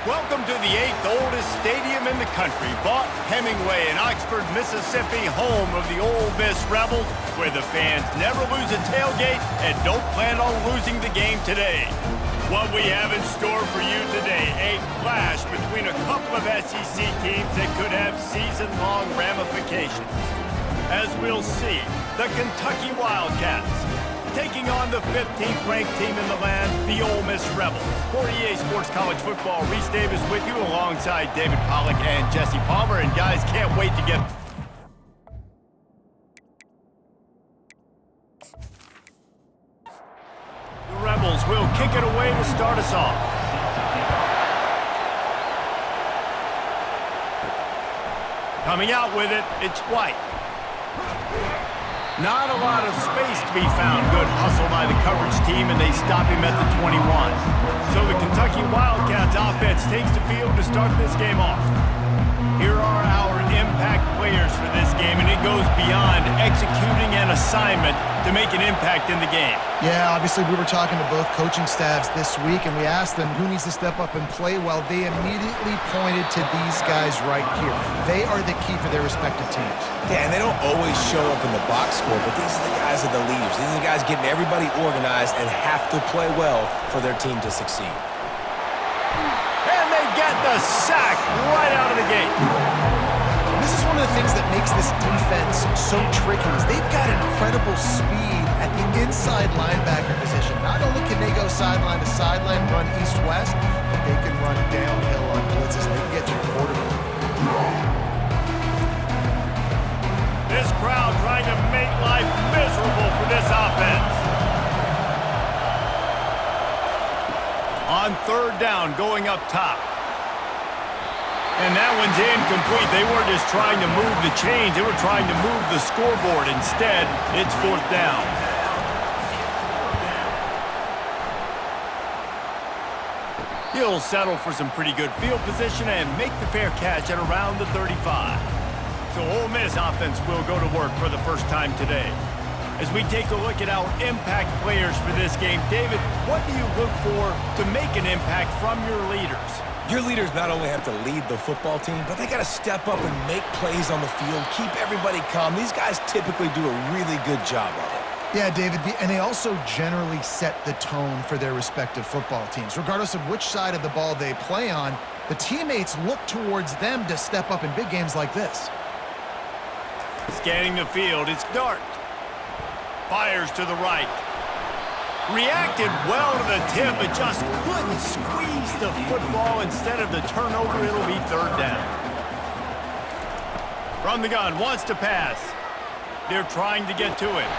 Welcome to the 8th oldest stadium in the country, Vaught Hemingway in Oxford, Mississippi, home of the Ole Miss Rebels, where the fans never lose a tailgate and don't plan on losing the game today. What we have in store for you today, a clash between a couple of SEC teams that could have season-long ramifications. As we'll see, the Kentucky Wildcats taking on the 15th ranked team in the land, the Ole Miss Rebels. For EA Sports College Football, Reese Davis with you alongside David Pollack and Jesse Palmer. And guys, can't wait to get... The Rebels will kick it away to start us off. Coming out with it, it's White. Not a lot of space to be found. Good hustle by the coverage team, and they stop him at the 21. So the Kentucky Wildcats offense takes the field to start this game off. Here are our impact players for this game, and it goes beyond executing an assignment to make an impact in the game. Yeah, obviously we were talking to both coaching staffs this week, and we asked them who needs to step up and play well. They immediately pointed to these guys right here. They are the key for their respective teams. Yeah, and they don't always show up in the box score, but these are the guys that are the leaders. These are the guys getting everybody organized and have to play well for their team to succeed. And they get the sack right out of the gate. This is one of the things that makes this defense so tricky is they've got incredible speed at the inside linebacker position. Not only can they go sideline to sideline, run east-west, but they can run downhill on blitzes. They can get to your quarterback. This crowd trying to make life miserable for this offense. On third down, going up top. And that one's incomplete. They weren't just trying to move the chains. They were trying to move the scoreboard. Instead, it's fourth down. He'll settle for some pretty good field position and make the fair catch at around the 35. So Ole Miss offense will go to work for the first time today. As we take a look at our impact players for this game, David, what do you look for to make an impact from your leaders? Your leaders not only have to lead the football team, but they got to step up and make plays on the field, keep everybody calm. These guys typically do a really good job of it. Yeah, David, and they also generally set the tone for their respective football teams. Regardless of which side of the ball they play on, the teammates look towards them to step up in big games like this. Scanning the field, it's Dart. Fires to the right. Reacted well to the tip, but just couldn't squeeze the football. Instead of the turnover, it'll be third down. From the gun, wants to pass. They're trying to get to him.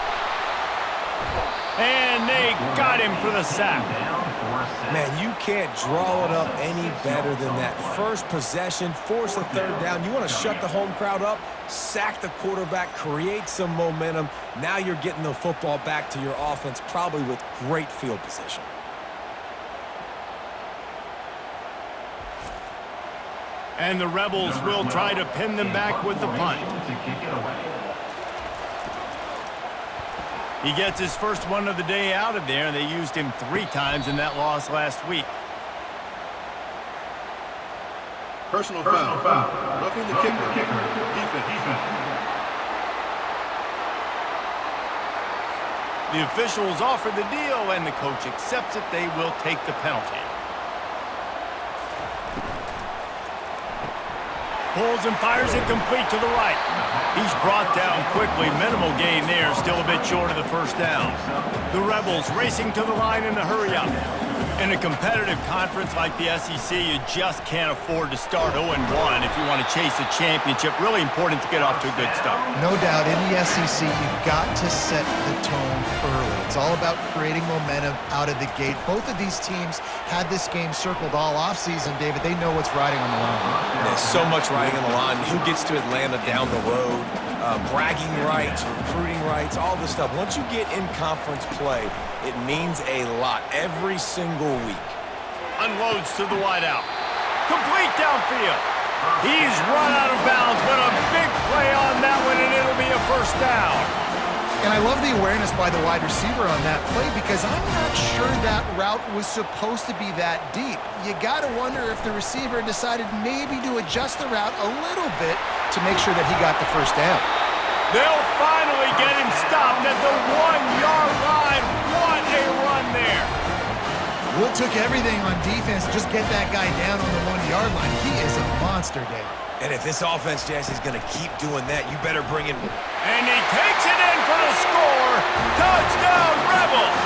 And they got him for the sack. Man, you can't draw it up any better than that. First possession, force a third down. You want to shut the home crowd up, sack the quarterback, create some momentum. Now you're getting the football back to your offense, probably with great field position. And the Rebels will try to pin them back with the punt. He gets his first one of the day out of there, and they used him 3 times in that loss last week. Personal foul. Roughing the kicker. Defense. The officials offer the deal, and the coach accepts it. They will take the penalty. Pulls and fires it complete to the right. He's brought down quickly. Minimal gain there, still a bit short of the first down. The Rebels racing to the line in a hurry-up. In a competitive conference like the SEC, you just can't afford to start 0-1 if you want to chase a championship. Really important to get off to a good start. No doubt, in the SEC, you've got to set the tone early. It's all about creating momentum out of the gate. Both of these teams had this game circled all offseason, David. They know what's riding on the line. There's so much riding on the line. Who gets to Atlanta down the road? Bragging rights, recruiting rights, all this stuff. Once you get in conference play, it means a lot every single week. Unloads to the wideout. Complete downfield. He's run out of bounds, but a big play on that one, and it'll be a first down. And I love the awareness by the wide receiver on that play because I'm not sure that route was supposed to be that deep. You got to wonder if the receiver decided maybe to adjust the route a little bit to make sure that he got the first down. They'll finally get him stopped at the 1-yard line. What a run there. Will took everything on defense to just get that guy down on the 1-yard line. He is a monster, Dave. And if this offense, Jesse, is going to keep doing that, you better bring in... And he takes it in for the score. Touchdown, Rebels.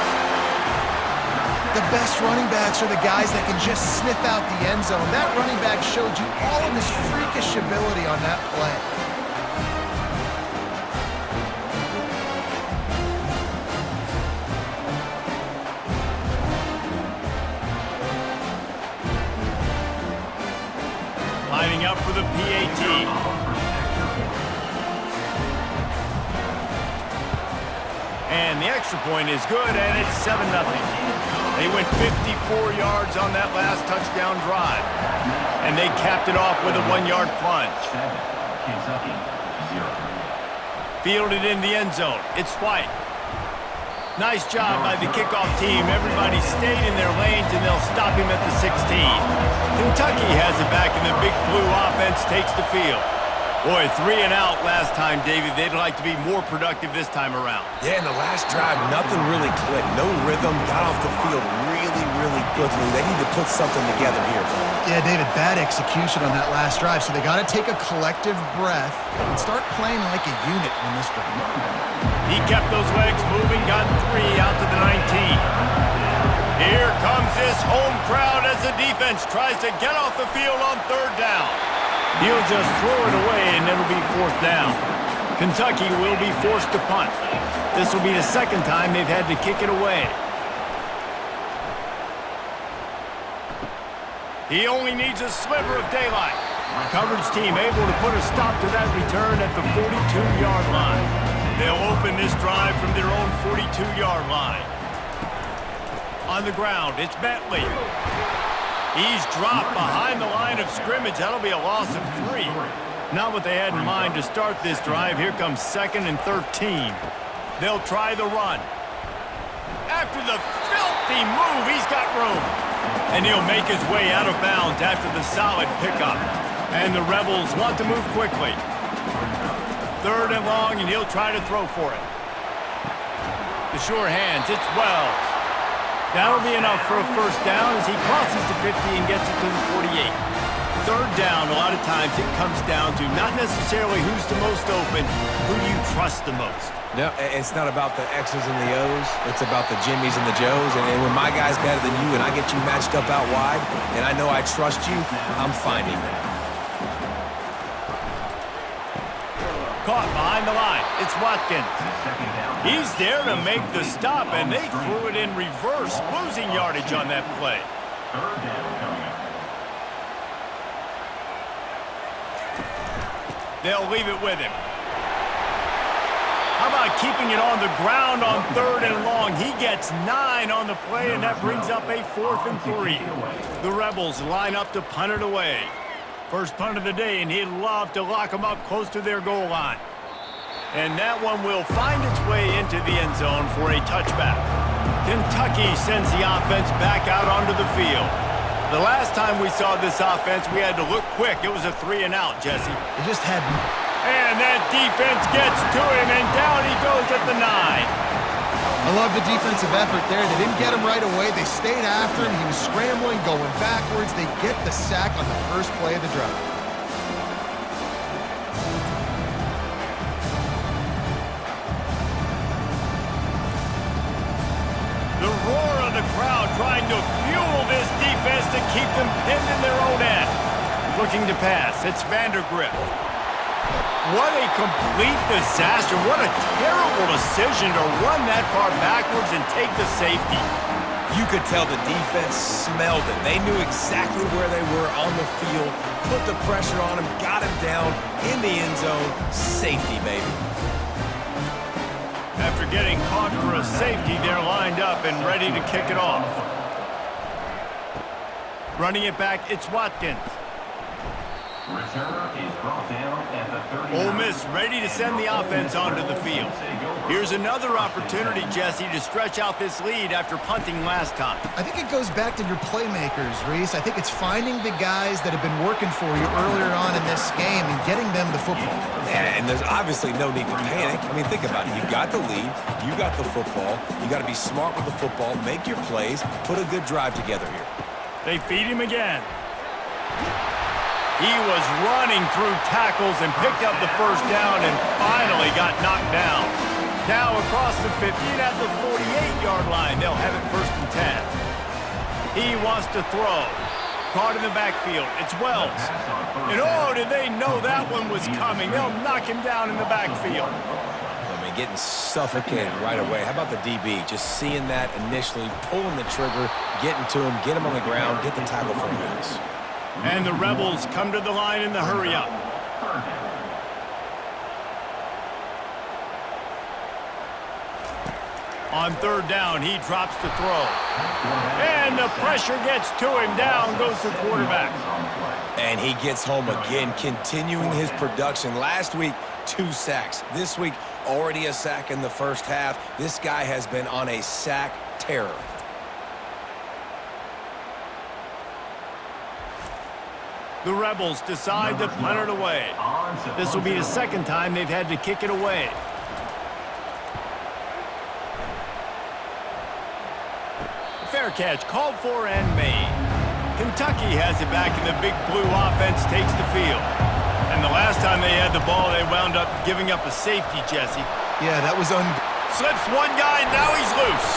The best running backs are the guys that can just sniff out the end zone. That running back showed you all of his freakish ability on that play. Lining up for the PAT. And the extra point is good, and it's 7-0. They went 54 yards on that last touchdown drive. And they capped it off with a 1-yard plunge. Fielded in the end zone. It's White. Nice job by the kickoff team. Everybody stayed in their lanes, and they'll stop him at the 16. Kentucky has it back, and the Big Blue offense takes the field. Boy, 3 and out last time, David. They'd like to be more productive this time around. Yeah, in the last drive, nothing really clicked. No rhythm, got off the field really quickly. They need to put something together here. Yeah, David, bad execution on that last drive, so they got to take a collective breath and start playing like a unit on this drive. He kept those legs moving, got 3 out to the 19. Here comes this home crowd as the defense tries to get off the field on 3rd down. He'll just throw it away, and it'll be 4th down. Kentucky will be forced to punt. This will be the 2nd time they've had to kick it away. He only needs a sliver of daylight. Coverage team able to put a stop to that return at the 42-yard line. They'll open this drive from their own 42-yard line. On the ground, it's Bentley. He's dropped behind the line of scrimmage. That'll be a loss of 3. Not what they had in mind to start this drive. Here comes 2nd and 13. They'll try the run. After the filthy move, he's got room. And he'll make his way out of bounds after the solid pickup. And the Rebels want to move quickly. 3rd and long, and he'll try to throw for it. The sure hands, it's Wells. That'll be enough for a 1st down as he crosses the 50 and gets it to the 48. 3rd down, a lot of times it comes down to not necessarily who's the most open, who do you trust the most? No, it's not about the X's and the O's. It's about the Jimmies and the Joes. And when my guy's better than you and I get you matched up out wide and I know I trust you, I'm finding that. Caught behind the line. It's Watkins. He's there to make the stop, and they threw it in reverse, losing yardage on that play. They'll leave it with him. How about keeping it on the ground on 3rd and long? He gets 9 on the play, and that brings up a 4th and 3. The Rebels line up to punt it away. First punt of the day, and he'd love to lock them up close to their goal line. And that one will find its way into the end zone for a touchback. Kentucky sends the offense back out onto the field. The last time we saw this offense, we had to look quick. It was a 3 and out, Jesse. They just had... And that defense gets to him, and down he goes at the 9. I love the defensive effort there. They didn't get him right away. They stayed after him. He was scrambling, going backwards. They get the sack on the first play of the drive. The roar of the crowd trying to fuel this defense to keep them pinned in their own end. Looking to pass. It's Vandergrift. What a complete disaster. What a terrible decision to run that far backwards and take the safety. You could tell the defense smelled it. They knew exactly where they were on the field, put the pressure on him, got him down in the end zone. Safety, baby. After getting caught for a safety, they're lined up and ready to kick it off. Running it back, it's Watkins. Ole Miss ready to send the offense onto the field. Here's another opportunity, Jesse, to stretch out this lead after punting last time. I think it goes back to your playmakers, Reese. I think it's finding the guys that have been working for you earlier on in this game and getting them the football. Yeah, and there's obviously no need to panic. I mean, think about it. You got the lead. You got the football. You got to be smart with the football, make your plays, put a good drive together here. They feed him again. He was running through tackles and picked up the first down and finally got knocked down. Now across the 50 and at the 48-yard line, they'll have it 1st and 10. He wants to throw. Caught in the backfield. It's Wells. And oh, did they know that one was coming? They'll knock him down in the backfield. I mean, getting suffocated right away. How about the DB? Just seeing that initially, pulling the trigger, getting to him, get him on the ground, get the tackle for a loss. And the Rebels come to the line in the hurry-up. On 3rd down, he drops the throw. And the pressure gets to him. Down goes the quarterback. And he gets home again, continuing his production. Last week, 2 sacks. This week, already a sack in the first half. This guy has been on a sack terror. The Rebels decide to punt it away. This will be the 2nd time they've had to kick it away. Fair catch called for and made. Kentucky has it back and the Big Blue offense takes the field. And the last time they had the ball, they wound up giving up a safety, Jesse. Yeah, that was Slips one guy, now he's loose.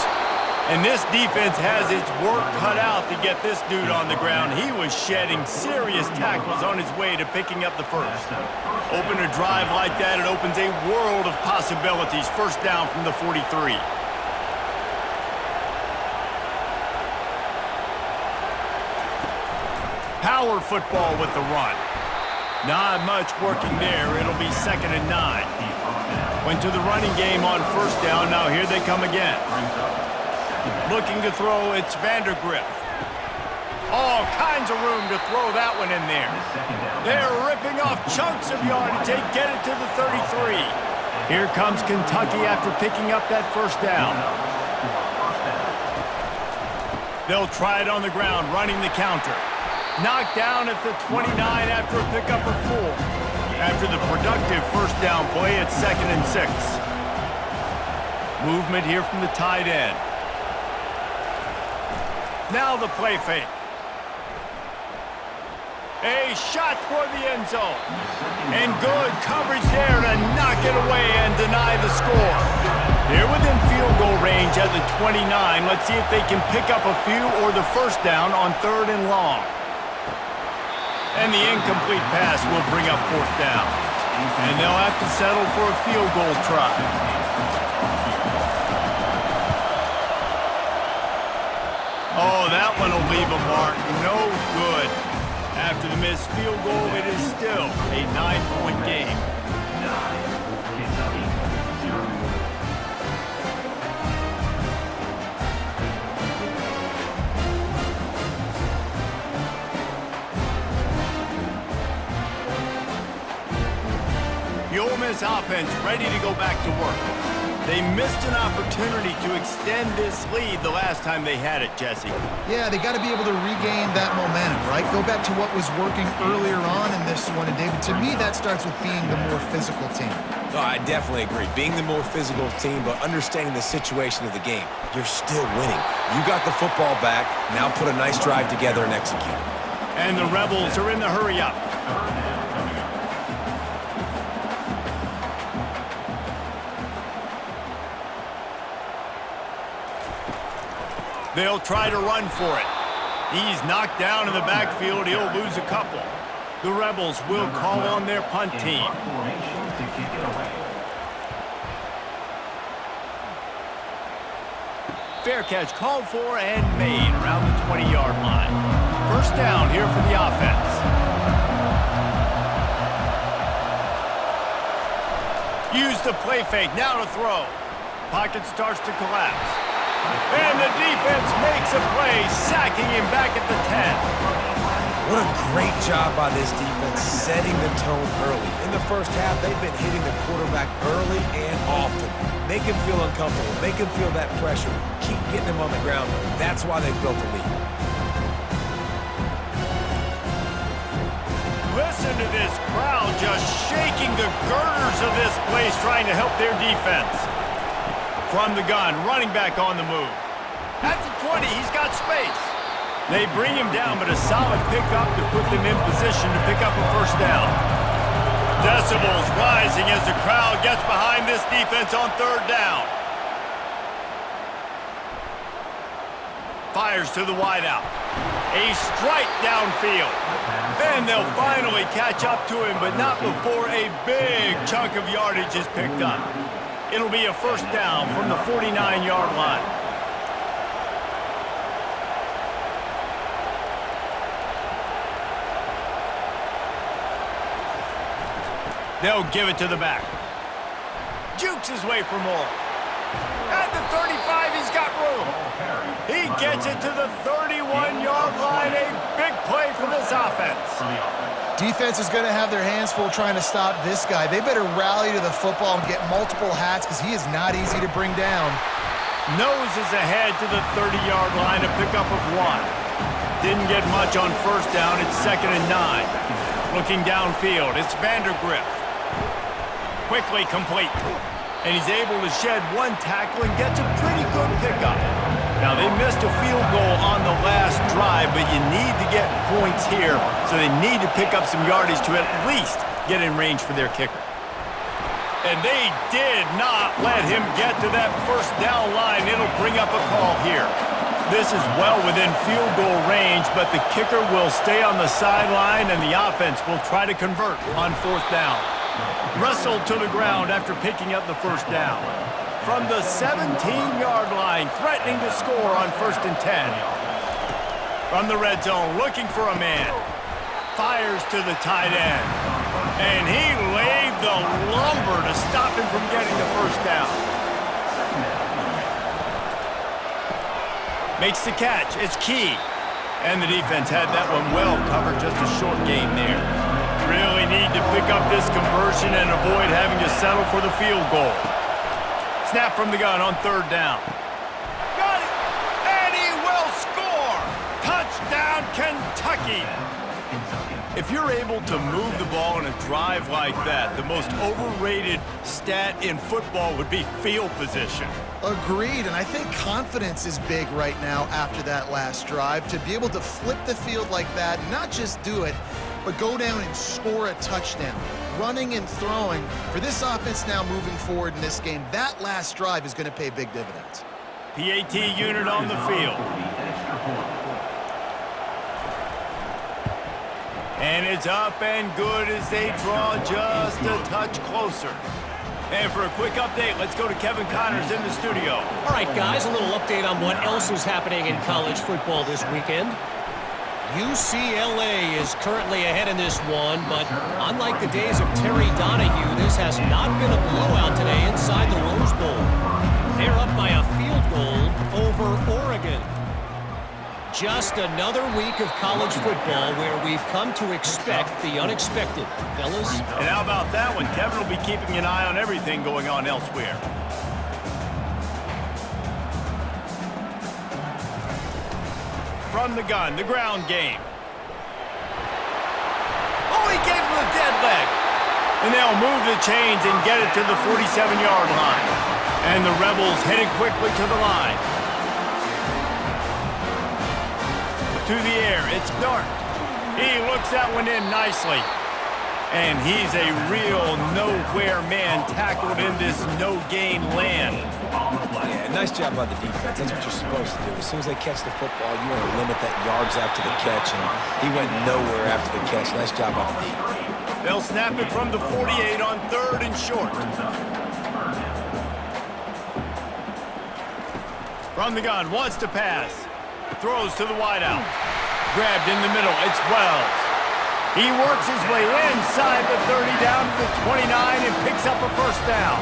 And this defense has its work cut out to get this dude on the ground. He was shedding serious tackles on his way to picking up the first. Open a drive like that, it opens a world of possibilities. 1st down from the 43. Power football with the run. Not much working there. It'll be 2nd and 9. Went to the running game on 1st down. Now here they come again. Looking to throw, it's Vandergrift. All kinds of room to throw that one in there. They're ripping off chunks of yardage. They get it to the 33. Here comes Kentucky after picking up that 1st down. They'll try it on the ground, running the counter. Knocked down at the 29 after a pickup of 4. After the productive 1st down play, it's 2nd and 6. Movement here from the tight end. Now the play fake. A shot toward the end zone. And good coverage there to knock it away and deny the score. They're within field goal range at the 29. Let's see if they can pick up a few or the 1st down on 3rd and long. And the incomplete pass will bring up 4th down. And they'll have to settle for a field goal try. Oh, that one will leave a mark. No good. After the missed field goal, it is still a 9-point game. The Ole Miss offense ready to go back to work. They missed an opportunity to extend this lead the last time they had it, Jesse. Yeah, they got to be able to regain that momentum, right? Go back to what was working earlier on in this one. And, David, to me, that starts with being the more physical team. No, I definitely agree. Being the more physical team, but understanding the situation of the game. You're still winning. You got the football back. Now put a nice drive together and execute. And the Rebels are in the hurry-up. They'll try to run for it. He's knocked down in the backfield. He'll lose a couple. The Rebels will call on their punt team. Fair catch called for and made around the 20-yard line. 1st down here for the offense. Use the play fake, now to throw. Pocket starts to collapse. And the defense makes a play, sacking him back at the 10. What a great job by this defense setting the tone early. In the first half, they've been hitting the quarterback early and often. Make him feel uncomfortable. Make him feel that pressure. Keep getting him on the ground. That's why they built the lead. Listen to this crowd just shaking the girders of this place trying to help their defense. From the gun, running back on the move. At the 20, he's got space. They bring him down, but a solid pickup to put them in position to pick up a first down. Decibels rising as the crowd gets behind this defense on third down. Fires to the wideout. A strike downfield. Then they'll finally catch up to him, but not before a big chunk of yardage is picked up. It'll be a first down from the 49-yard line. They'll give it to the back. Jukes his way for more. At the 35, he's got room. He gets it to the 31-yard line. A big play for this offense. Defense is going to have their hands full trying to stop this guy. They better rally to the football and get multiple hats because he is not easy to bring down. Noses ahead to the 30-yard line, a pickup of 1. Didn't get much on first down. It's 2nd and 9. Looking downfield, it's Vandergrift. Quickly complete. And he's able to shed one tackle and gets a pretty good pickup. Now, they missed a field goal on the last drive, but you need to get points here, so they need to pick up some yardage to at least get in range for their kicker. And they did not let him get to that first down line. It'll bring up a call here. This is well within field goal range, but the kicker will stay on the sideline, and the offense will try to convert on fourth down. Wrestled to the ground after picking up the first down. From the 17-yard line, threatening to score on 1st and 10. From the red zone, looking for a man. Fires to the tight end. And he laid the lumber to stop him from getting the first down. Makes the catch. It's Key. And the defense had that one well covered. Just a short gain there. Really need to pick up this conversion and avoid having to settle for the field goal. Snap from the gun on third down. Got it! And he will score! Touchdown, Kentucky! If you're able to move the ball in a drive like that, the most overrated stat in football would be field position. Agreed, and I think confidence is big right now after that last drive. To be able to flip the field like that, not just do it, but go down and score a touchdown. Running and throwing, for this offense now moving forward in this game, that last drive is going to pay big dividends. PAT unit on the field. And it's up and good as they draw just a touch closer. And for a quick update, let's go to Kevin Connors in the studio. All right, guys, a little update on what else is happening in college football this weekend. UCLA is currently ahead in this one, but unlike the days of Terry Donahue, this has not been a blowout today inside the Rose Bowl. They're up by a field goal over Oregon. Just another week of college football where we've come to expect the unexpected, fellas. And how about that one? Kevin will be keeping an eye on everything going on elsewhere. From the gun, the ground game. Oh, he gave him a dead leg. And they'll move the chains and get it to the 47-yard line. And the Rebels headed quickly to the line. To the air, it's Dart. He looks that one in nicely. And he's a real nowhere man tackled in this no-gain land. Yeah, nice job by the defense. That's what you're supposed to do. As soon as they catch the football, you want to limit that yards after the catch, and he went nowhere after the catch. Nice job by the defense. They'll snap it from the 48 on 3rd and short. From the gun, wants to pass. Throws to the wideout. Grabbed in the middle, it's Wells. He works his way inside the 30 down to the 29 and picks up a first down.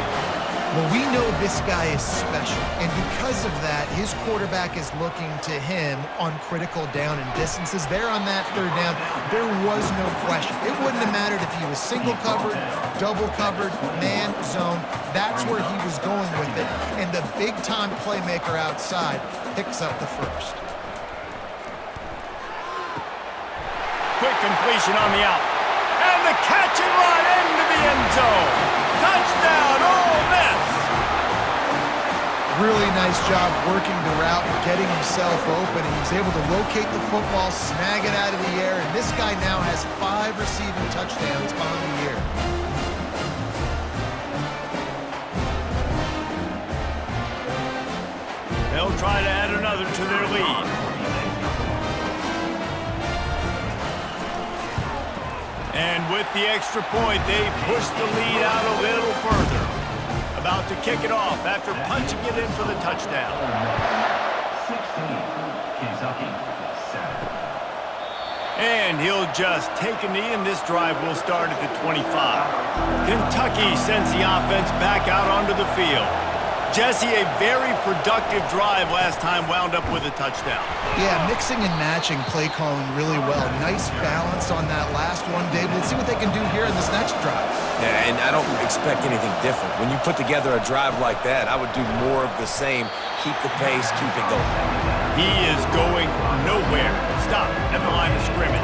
Well, we know this guy is special, and because of that, his quarterback is looking to him on critical down and distances. There on that third down, there was no question. It wouldn't have mattered if he was single covered, double covered, man, zone. That's where he was going with it, and the big-time playmaker outside picks up the first. Quick completion on the out. And the catch and run into the end zone. Touchdown, Ole Miss! Really nice job working the route and getting himself open. And he's able to locate the football, snag it out of the air, and this guy now has 5 receiving touchdowns on the year. They'll try to add another to their lead. And with the extra point, they push the lead out a little further. About to kick it off after punching it in for the touchdown. 16, Kentucky, 7. And he'll just take a knee, and this drive will start at the 25. Kentucky sends the offense back out onto the field. Jesse, a very productive drive last time, wound up with a touchdown. Yeah, mixing and matching play calling really well. Nice balance on that last one, Dave. Let's see what they can do here in this next drive. Yeah, and I don't expect anything different. When you put together a drive like that, I would do more of the same. Keep the pace, keep it going. He is going nowhere. Stop at the line of scrimmage.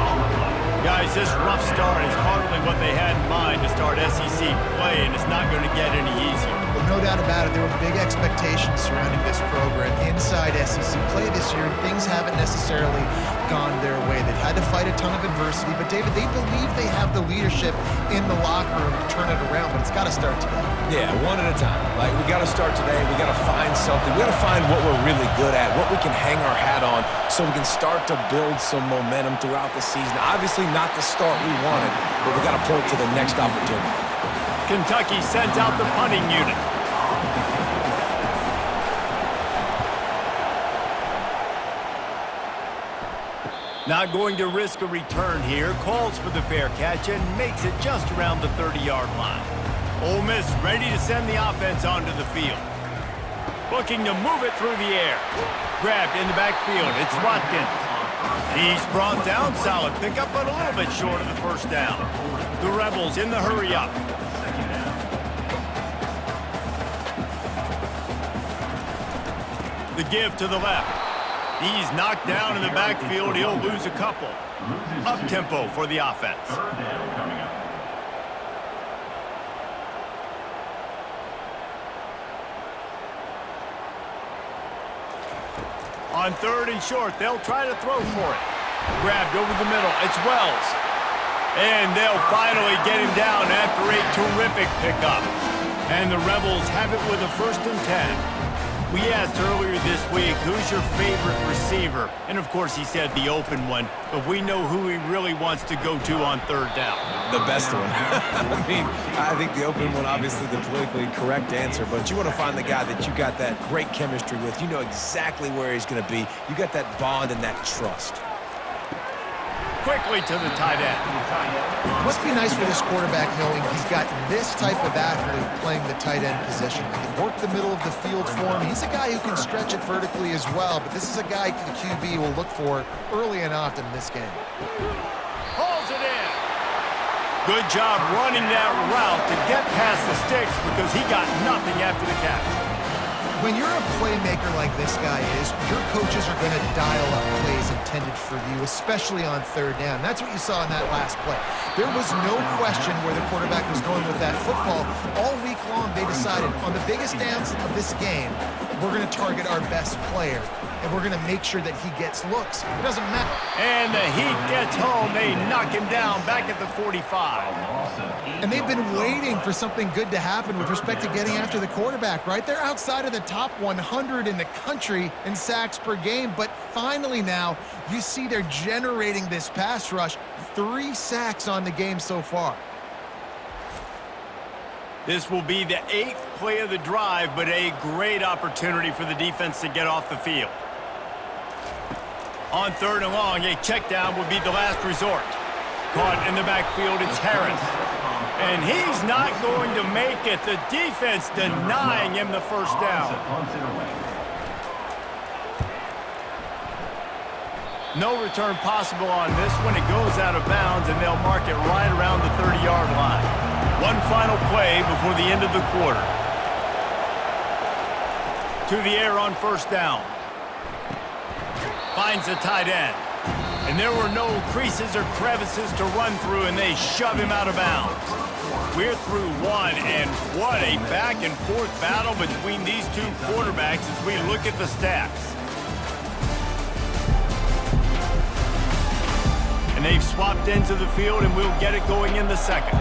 Guys, this rough start is hardly what they had in mind to start SEC play, and it's not going to get any easier. Well, no doubt about it. There were big expectations surrounding this program inside SEC play this year, and things haven't necessarily gone their way. They've had to fight a ton of adversity, but David, they believe they have the leadership in the locker room to turn it around, but it's got to start today. Yeah, one at a time. Like, we got to start today. We got to find something. We got to find what we're really good at, what we can hang our hat on, so we can start to build some momentum throughout the season. Obviously, not the start we wanted, but we got to point to the next opportunity. Kentucky sends out the punting unit. Not going to risk a return here. Calls for the fair catch and makes it just around the 30-yard line. Ole Miss ready to send the offense onto the field. Looking to move it through the air. Grabbed in the backfield. It's Watkins. He's brought down. Solid pickup, but a little bit short of the first down. The Rebels in the hurry up. The give to the left. He's knocked down in the backfield. He'll lose a couple. Up-tempo for the offense. On third and short, they'll try to throw for it. Grabbed over the middle. It's Wells. And they'll finally get him down after a terrific pickup. And the Rebels have it with a 1st and 10. We asked earlier this week, who's your favorite receiver? And, of course, he said the open one. But we know who he really wants to go to on third down. The best one. I mean, I think the open one, obviously the politically correct answer, but you want to find the guy that you got that great chemistry with. You know exactly where he's going to be. You got that bond and that trust. Quickly to the tight end. Must be nice for this quarterback knowing he's got this type of athlete playing the tight end position. He can work the middle of the field for him. He's a guy who can stretch it vertically as well, but this is a guy the QB will look for early and often in this game. Hauls it in. Good job running that route to get past the sticks because he got nothing after the catch. When you're a playmaker like this guy is, your coaches are going to dial up plays intended for you, especially on third down. That's what you saw in that last play. There was no question where the quarterback was going with that football. All week long, they decided on the biggest downs of this game, we're going to target our best player, and we're going to make sure that he gets looks. It doesn't matter. And the Heat gets home. They knock him down back at the 45. And they've been waiting for something good to happen with respect to getting after the quarterback, right? They're outside of the top 100 in the country in sacks per game, but finally now you see they're generating this pass rush. 3 sacks on the game so far. This will be the 8th play of the drive, but a great opportunity for the defense to get off the field. On third and long, a check down would be the last resort. Caught in the backfield, it's Harris. And he's not going to make it. The defense denying him the first down. No return possible on this one. It goes out of bounds, and they'll mark it right around the 30-yard line. One final play before the end of the quarter. To the air on first down. Finds the tight end. And there were no creases or crevices to run through, and they shove him out of bounds. We're through one, and what a back-and-forth battle between these two quarterbacks as we look at the stats. And they've swapped into the field, and we'll get it going in the second.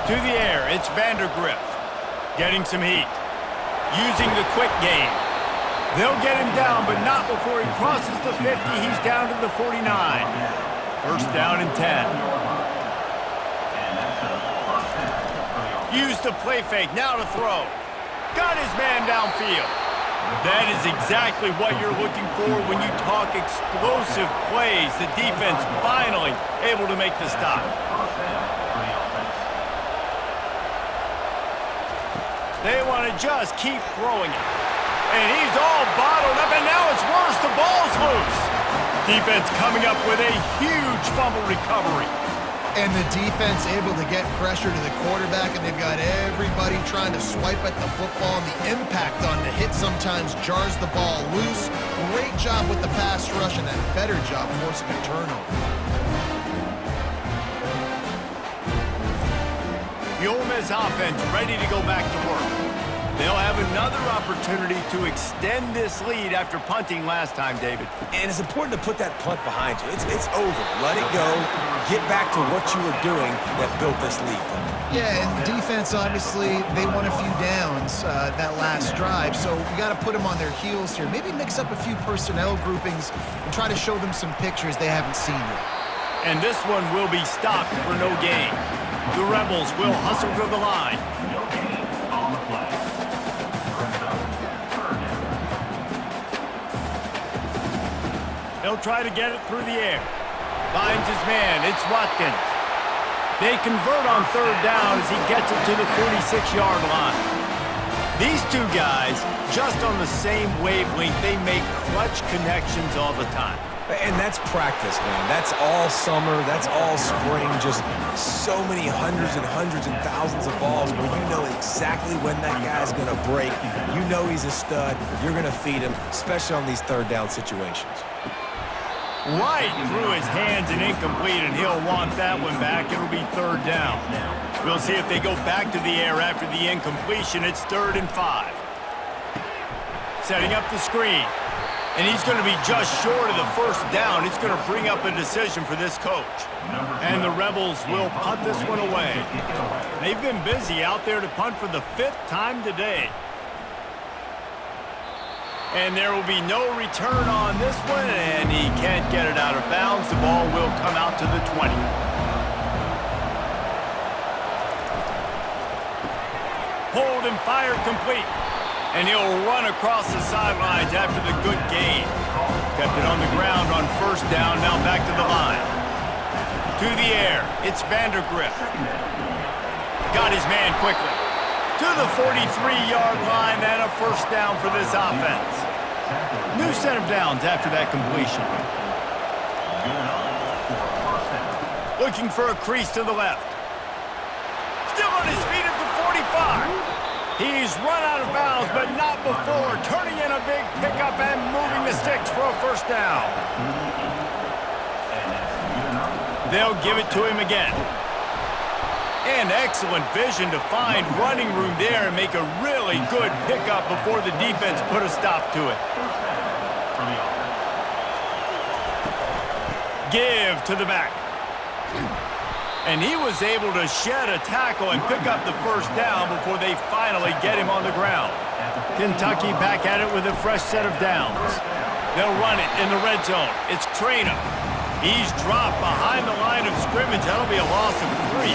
To the air, it's Vandergriff. Getting some heat. Using the quick game. They'll get him down, but not before he crosses the 50. He's down to the 49. First down and 10. Use the play fake, now to throw. Got his man downfield. That is exactly what you're looking for when you talk explosive plays. The defense finally able to make the stop. They want to just keep throwing it. And he's all bottled up, and now it's worse. The ball's loose. Defense coming up with a huge fumble recovery. And the defense able to get pressure to the quarterback, and they've got everybody trying to swipe at the football, and the impact on the hit sometimes jars the ball loose. Great job with the pass rush, and a better job forcing a turnover. The Ole Miss offense ready to go back to work. They'll have another opportunity to extend this lead after punting last time, David. And it's important to put that punt behind you. It's over. Let it go. Get back to what you were doing that built this lead. Yeah, and defense, obviously, they won a few downs that last drive, so you got to put them on their heels here. Maybe mix up a few personnel groupings and try to show them some pictures they haven't seen yet. And this one will be stopped for no gain. The Rebels will hustle to the line. He'll try to get it through the air. Finds his man. It's Watkins. They convert on third down as he gets it to the 46-yard line. These two guys, just on the same wavelength, they make clutch connections all the time. And that's practice, man. That's all summer. That's all spring. Just so many hundreds and thousands of balls where you know exactly when that guy's going to break. You know he's a stud. You're going to feed him, especially on these third down situations. Right through his hands and incomplete, and he'll want that one back. It'll be third down. We'll see if they go back to the air after the incompletion. It's 3rd and 5. Setting up the screen. And he's going to be just short of the first down. It's going to bring up a decision for this coach. And the Rebels will punt this one away. They've been busy out there to punt for the 5th time today. And there will be no return on this one, and he can't get it out of bounds. The ball will come out to the 20. Hold and fire complete. And he'll run across the sidelines after the good gain. Kept it on the ground on first down, now back to the line. To the air, it's Vandergriff. Got his man quickly. To the 43-yard line, and a first down for this offense. New set of downs after that completion. Looking for a crease to the left. Still on his feet at the 45. He's run out of bounds, but not before turning in a big pickup and moving the sticks for a first down. They'll give it to him again. And excellent vision to find running room there and make a really good pickup before the defense put a stop to it. Give to the back. And he was able to shed a tackle and pick up the first down before they finally get him on the ground. Kentucky back at it with a fresh set of downs. They'll run it in the red zone. It's Ncaa. He's dropped behind the line of scrimmage. That'll be a loss of 3.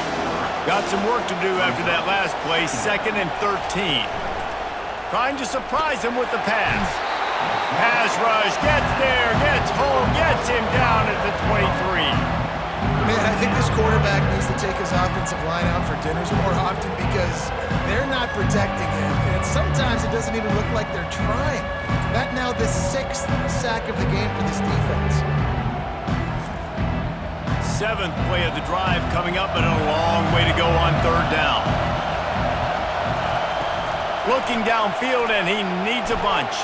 Got some work to do after that last play, 2nd and 13. Trying to surprise him with the pass. Pass rush, gets there, gets home, gets him down at the 23. quarterback needs to take his offensive line out for dinners more often because they're not protecting him. And sometimes it doesn't even look like they're trying. That now the 6th sack of the game for this defense. 7th play of the drive coming up, and a long way to go on 3rd down. Looking downfield, and he needs a bunch.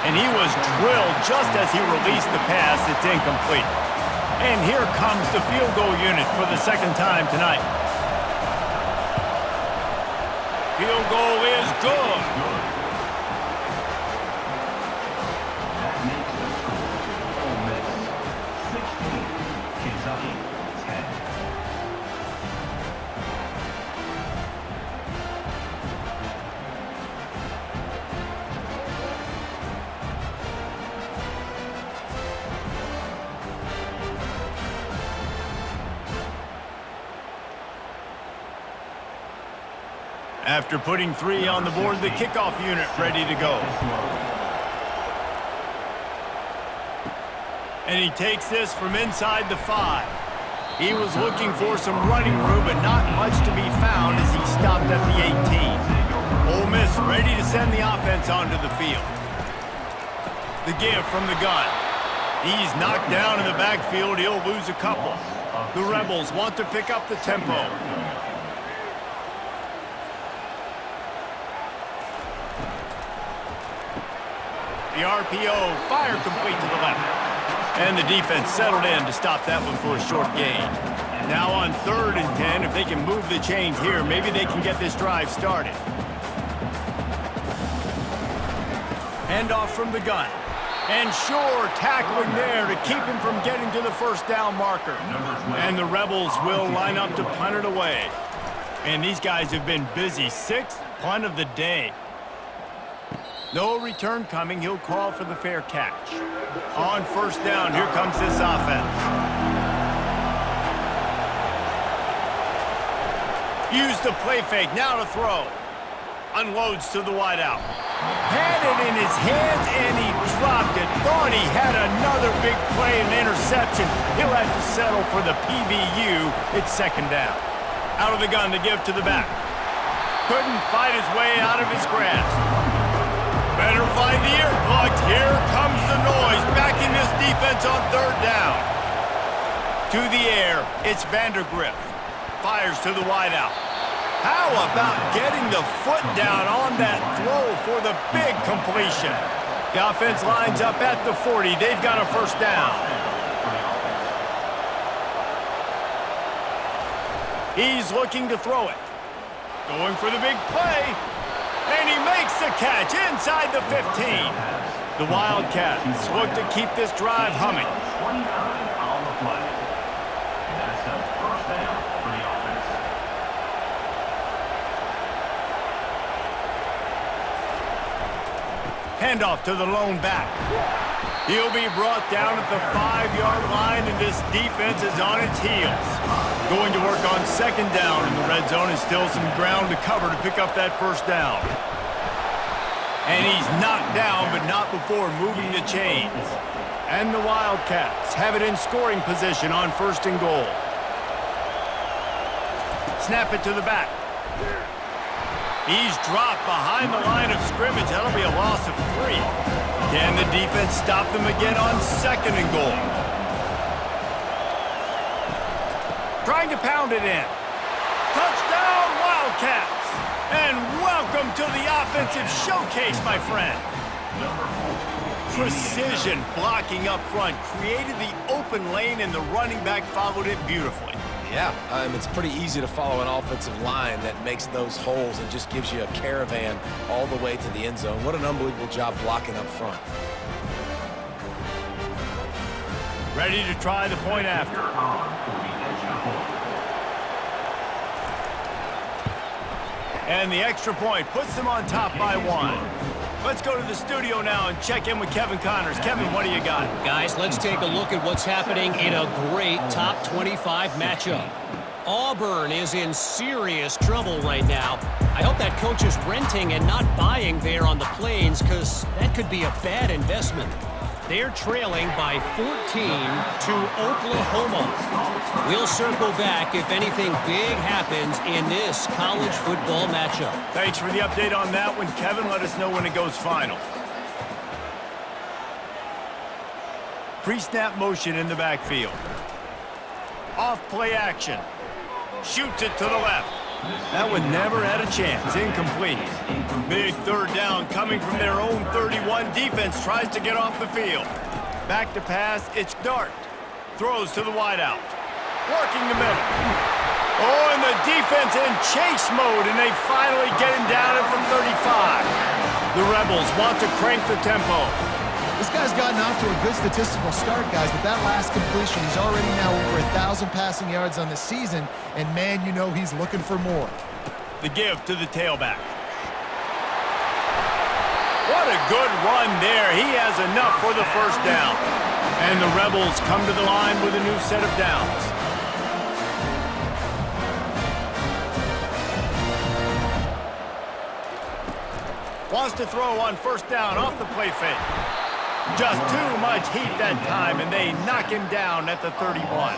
And he was drilled just as he released the pass. It's incomplete. And here comes the field goal unit for the 2nd time tonight. Field goal is good. That makes the score Ole Miss 16, Kentucky 10. After putting 3 on the board, the kickoff unit ready to go. And he takes this from inside the 5. He was looking for some running room, but not much to be found as he stopped at the 18. Ole Miss ready to send the offense onto the field. The give from the gun. He's knocked down in the backfield. He'll lose a couple. The Rebels want to pick up the tempo. The RPO, fire complete to the left. And the defense settled in to stop that one for a short gain. Now on 3rd and 10, if they can move the chains here, maybe they can get this drive started. Handoff from the gun. And sure, tackling there to keep him from getting to the 1st down marker. And the Rebels will line up to punt it away. And these guys have been busy. 6th punt of the day. No return coming. He'll call for the fair catch. On 1st down, here comes this offense. Use the play fake. Now to throw. Unloads to the wideout. Had it in his hands, and he dropped it. Thought he had another big play and interception. He'll have to settle for the PBU. It's 2nd down. Out of the gun to give to the back. Couldn't fight his way out of his grasp. Better find the earplugs. Here comes the noise. Backing this defense on 3rd down. To the air, it's Vandergrift. Fires to the wideout. How about getting the foot down on that throw for the big completion? The offense lines up at the 40. They've got a 1st down. He's looking to throw it. Going for the big play. And he makes the catch inside the 15. The Wildcats look to keep this drive humming. 29 on the play. That's a 1st down for the offense. Handoff to the lone back. He'll be brought down at the 5-yard line, and this defense is on its heels. Going to work on 2nd down, and the red zone is still some ground to cover to pick up that 1st down. And he's knocked down, but not before moving the chains. And the Wildcats have it in scoring position on 1st and goal. Snap it to the back. He's dropped behind the line of scrimmage. That'll be a loss of 3. Can the defense stop them again on 2nd and goal? Trying to pound it in. Touchdown, Wildcats! And welcome to the offensive showcase, my friend. Precision blocking up front created the open lane, and the running back followed it beautifully. Yeah, it's pretty easy to follow an offensive line that makes those holes and just gives you a caravan all the way to the end zone. What an unbelievable job blocking up front. Ready to try the point after. And the extra point puts them on top by 1. Let's go to the studio now and check in with Kevin Connors. Kevin, what do you got? Guys, let's take a look at what's happening in a great top 25 matchup. Auburn is in serious trouble right now. I hope that coach is renting and not buying there on the Plains, because that could be a bad investment. They're trailing by 14 to Oklahoma. We'll circle back if anything big happens in this college football matchup. Thanks for the update on that one, Kevin. Let us know when it goes final. Pre-snap motion in the backfield. Off play action. Shoots it to the left. That one never had a chance. Incomplete. Big third down coming from their own 31. Defense tries to get off the field. Back to pass. It's Dart. Throws to the wideout. Working the middle. Oh, and the defense in chase mode, and they finally get him down at the 35. The Rebels want to crank the tempo. This guy's gotten off to a good statistical start, guys, but that last completion, he's already now over 1,000 passing yards on the season, and man, you know he's looking for more. The give to the tailback. What a good run there. He has enough for the first down. And the Rebels come to the line with a new set of downs. Wants to throw on first down off the play fake. Just too much heat that time, and they knock him down at the 31.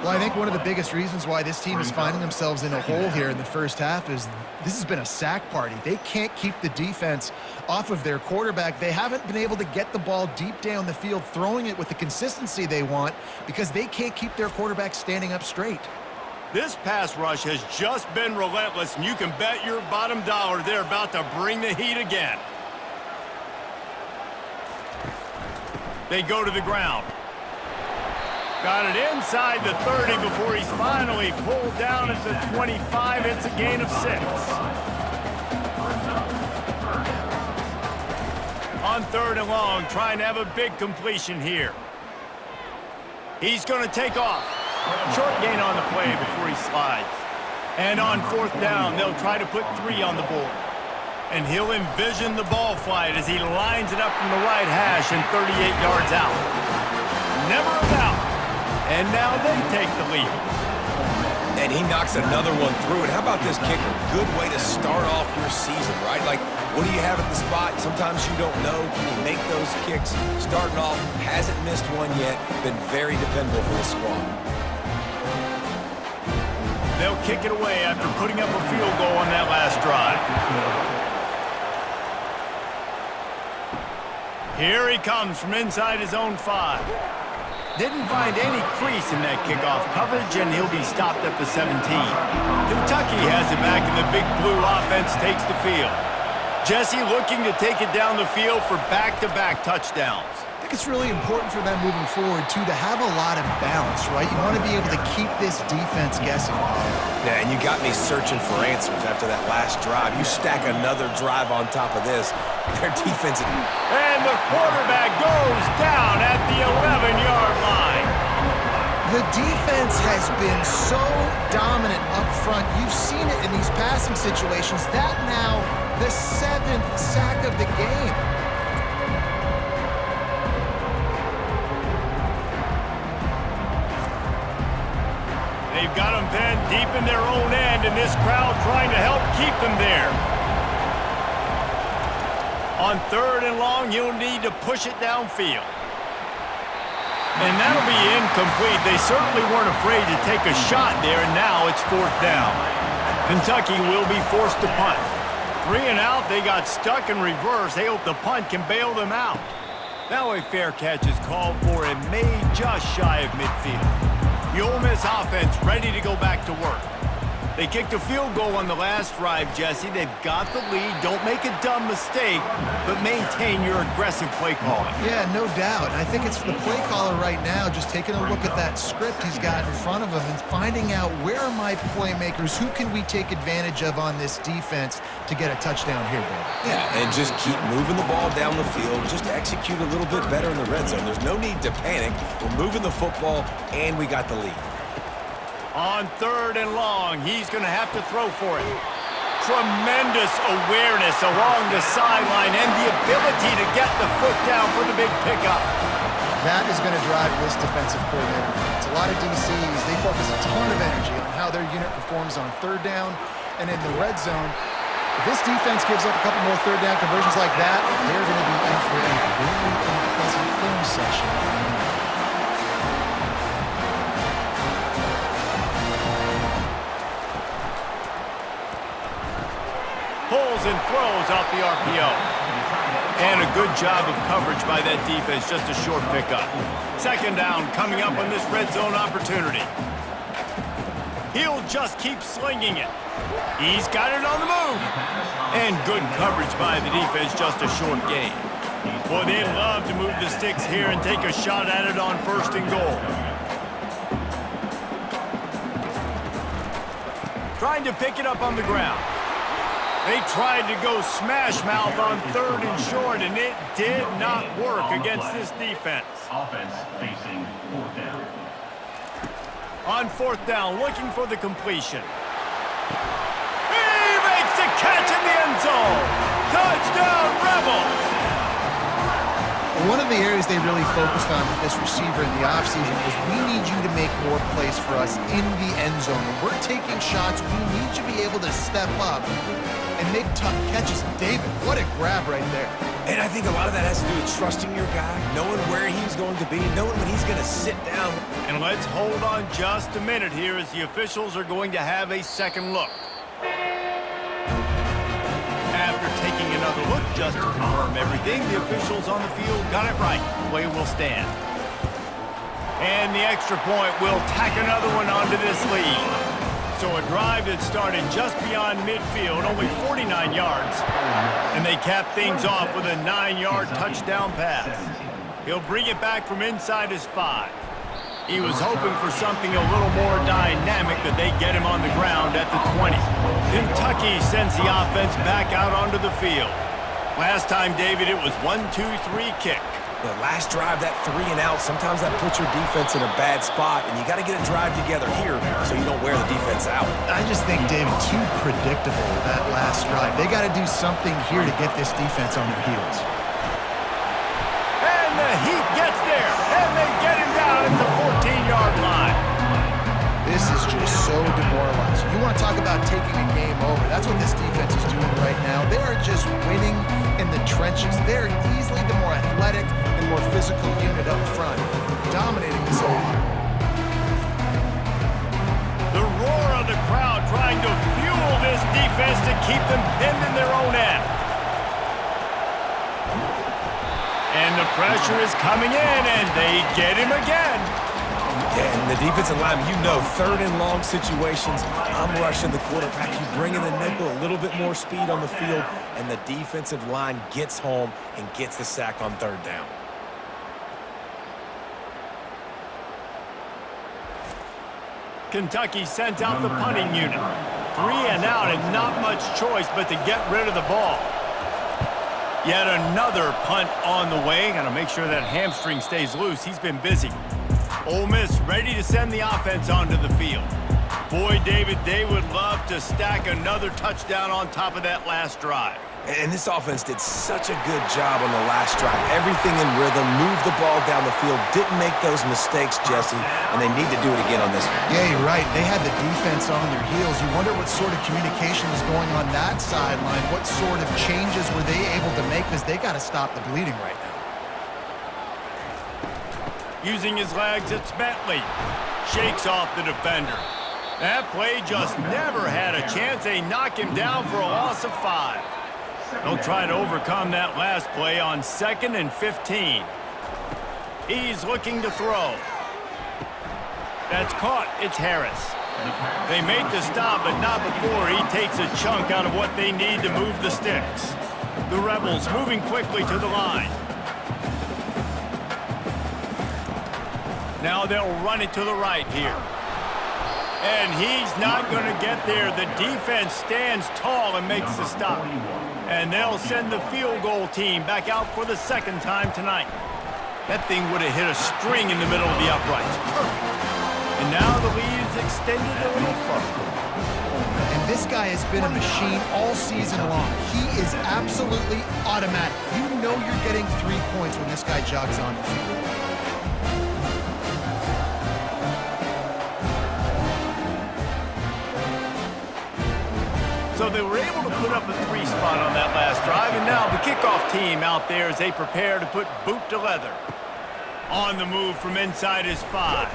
Well, I think one of the biggest reasons why this team is finding themselves in a hole here in the first half is this has been a sack party. They can't keep the defense off of their quarterback. They haven't been able to get the ball deep down the field, throwing it with the consistency they want because they can't keep their quarterback standing up straight. This pass rush has just been relentless, and you can bet your bottom dollar they're about to bring the heat again. They go to the ground. Got it inside the 30 before he's finally pulled down at the 25. It's a gain of 6. On third and long, trying to have a big completion here. He's going to take off. Short gain on the play before he slides. And on fourth down, they'll try to put 3 on the board. And he'll envision the ball flight as he lines it up from the right hash and 38 yards out. Never about. And now they take the lead. And he knocks another one through. And how about this kicker? Good way to start off your season, right? Like, what do you have at the spot? Sometimes you don't know. Can you make those kicks? Starting off, hasn't missed one yet. Been very dependable for the squad. They'll kick it away after putting up a field goal on that last drive. Here he comes from inside his own 5. Didn't find any crease in that kickoff coverage, and he'll be stopped at the 17. Kentucky has it back, and the Big Blue offense takes the field. Jesse looking to take it down the field for back-to-back touchdowns. I think it's really important for them moving forward, too, to have a lot of balance, right? You want to be able to keep this defense guessing. Yeah, and you got me searching for answers after that last drive. You stack another drive on top of this. Their defense... And the quarterback goes down at the 11-yard line. The defense has been so dominant up front. You've seen it in these passing situations. That now the 7th sack of the game. They've got them pinned deep in their own end, and this crowd trying to help keep them there. On third and long, you'll need to push it downfield. And that'll be incomplete. They certainly weren't afraid to take a shot there, and now it's fourth down. Kentucky will be forced to punt. 3 and out, they got stuck in reverse. They hope the punt can bail them out. Now a fair catch is called for and made just shy of midfield. The Ole Miss offense ready to go back to work. They kicked a field goal on the last drive, Jesse. They've got the lead. Don't make a dumb mistake, but maintain your aggressive play calling. Yeah, no doubt. I think it's the play caller right now just taking a look at that script he's got in front of him and finding out where are my playmakers, who can we take advantage of on this defense to get a touchdown here, baby. Yeah, and just keep moving the ball down the field. Just execute a little bit better in the red zone. There's no need to panic. We're moving the football, and we got the lead. On third and long, he's going to have to throw for it. Tremendous awareness along the sideline and the ability to get the foot down for the big pickup. That is going to drive this defensive coordinator. It's a lot of DCs. They focus a ton of energy on how their unit performs on third down and in the red zone. If this defense gives up a couple more third down conversions like that, they're going to be in for a very unpleasant session. Pulls and throws off the RPO. And a good job of coverage by that defense, just a short pickup. Second down coming up on this red zone opportunity. He'll just keep slinging it. He's got it on the move. And good coverage by the defense, just a short gain. Boy, they'd love to move the sticks here and take a shot at it on 1st and goal. Trying to pick it up on the ground. They tried to go smash mouth on 3rd and short, and it did not work against this defense. Offense facing 4th down. On 4th down, looking for the completion. He makes a catch in the end zone. Touchdown, Rebels! One of the areas they really focused on with this receiver in the offseason was we need you to make more plays for us in the end zone. When we're taking shots, we need you to be able to step up and make tough catches. David, what a grab right there. And I think a lot of that has to do with trusting your guy, knowing where he's going to be, knowing when he's going to sit down. And let's hold on just a minute here as the officials are going to have a second look. After taking another look just to confirm everything, the officials on the field got it right. Play will stand. And the extra point will tack another one onto this lead. So a drive that started just beyond midfield, only 49 yards. And they cap things off with a 9-yard touchdown pass. He'll bring it back from inside his 5. He was hoping for something a little more dynamic, but they get him on the ground at the 20. Kentucky sends the offense back out onto the field. Last time, David, it was 1-2-3 kick. The last drive, that 3 and out, sometimes that puts your defense in a bad spot, and you got to get a drive together here so you don't wear the defense out. I just think, David, too predictable that last drive. They got to do something here to get this defense on their heels. And the Heat gets there, and they get him down at the 14-yard line. This is just so demoralizing. You want to talk about taking a game over. That's what this defense is doing right now. They are just winning in the trenches. They're easily the more athletic and more physical unit up front, dominating this O-line. The roar of the crowd trying to fuel this defense to keep them pinned in their own end. And the pressure is coming in, and they get him again. Yeah, and the defensive lineman, you know, 3rd and long situations, I'm rushing the quarterback. You bring in the nickel, a little bit more speed on the field, and the defensive line gets home and gets the sack on 3rd down. Kentucky sent out the punting unit. 3 and out, and not much choice but to get rid of the ball. Yet another punt on the way. Got to make sure that hamstring stays loose. He's been busy. Ole Miss ready to send the offense onto the field. Boy, David, they would love to stack another touchdown on top of that last drive. And this offense did such a good job on the last drive. Everything in rhythm, moved the ball down the field, didn't make those mistakes, Jesse, and they need to do it again on this one. Yeah, you're right. They had the defense on their heels. You wonder what sort of communication was going on that sideline. What sort of changes were they able to make, because they got to stop the bleeding right now. Using his legs, it's Bentley. Shakes off the defender. That play just never had a chance. They knock him down for a loss of 5. They'll try to overcome that last play on 2nd and 15. He's looking to throw. That's caught. It's Harris. They make the stop, but not before he takes a chunk out of what they need to move the sticks. The Rebels moving quickly to the line. Now they'll run it to the right here. And he's not going to get there. The defense stands tall and makes the stop. And they'll send the field goal team back out for the 2nd time tonight. That thing would have hit a string in the middle of the uprights. Perfect. And now the lead is extended a little further. And this guy has been a machine all season long. He is absolutely automatic. You know you're getting 3 points when this guy jogs on the field. So they were able to put up a 3 spot on that last drive, and now the kickoff team out there as they prepare to put boot to leather. On the move from inside his 5.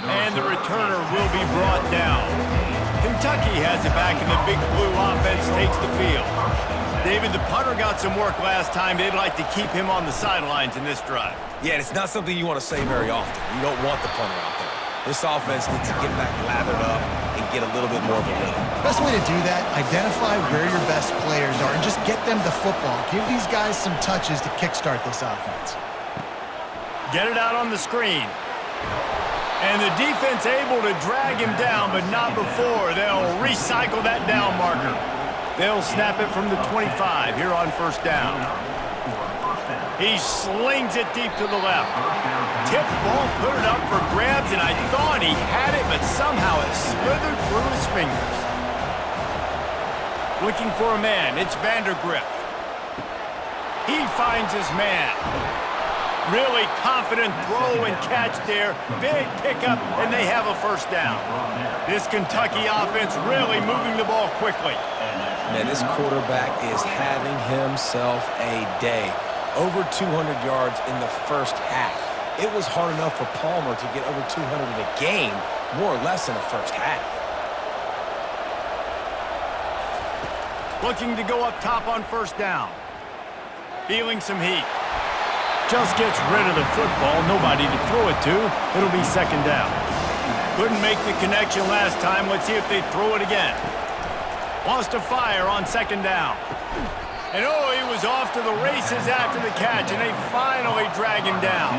And the returner will be brought down. Kentucky has it back, and the Big Blue offense takes the field. David, the punter got some work last time. They'd like to keep him on the sidelines in this drive. Yeah, it's not something you want to say very often. You don't want the punter out there. This offense needs to get back lathered up and get a little bit more of a rhythm. Best way to do that, identify where your best players are and just get them the football. Give these guys some touches to kickstart this offense. Get it out on the screen. And the defense able to drag him down, but not before. They'll recycle that down marker. They'll snap it from the 25 here on first down. He slings it deep to the left. Tipped ball, put it up for grabs, and I thought he had it, but somehow it slithered through his fingers. Looking for a man, it's Vandergrift. He finds his man. Really confident throw and catch there. Big pickup, and they have a first down. This Kentucky offense really moving the ball quickly. Man, this quarterback is having himself a day. Over 200 yards in the first half. It was hard enough for Palmer to get over 200 in a game, more or less in the first half. Looking to go up top on first down. Feeling some heat. Just gets rid of the football. Nobody to throw it to. It'll be second down. Couldn't make the connection last time. Let's see if they throw it again. Wants to fire on second down. And oh, he was off to the races after the catch, and they finally drag him down.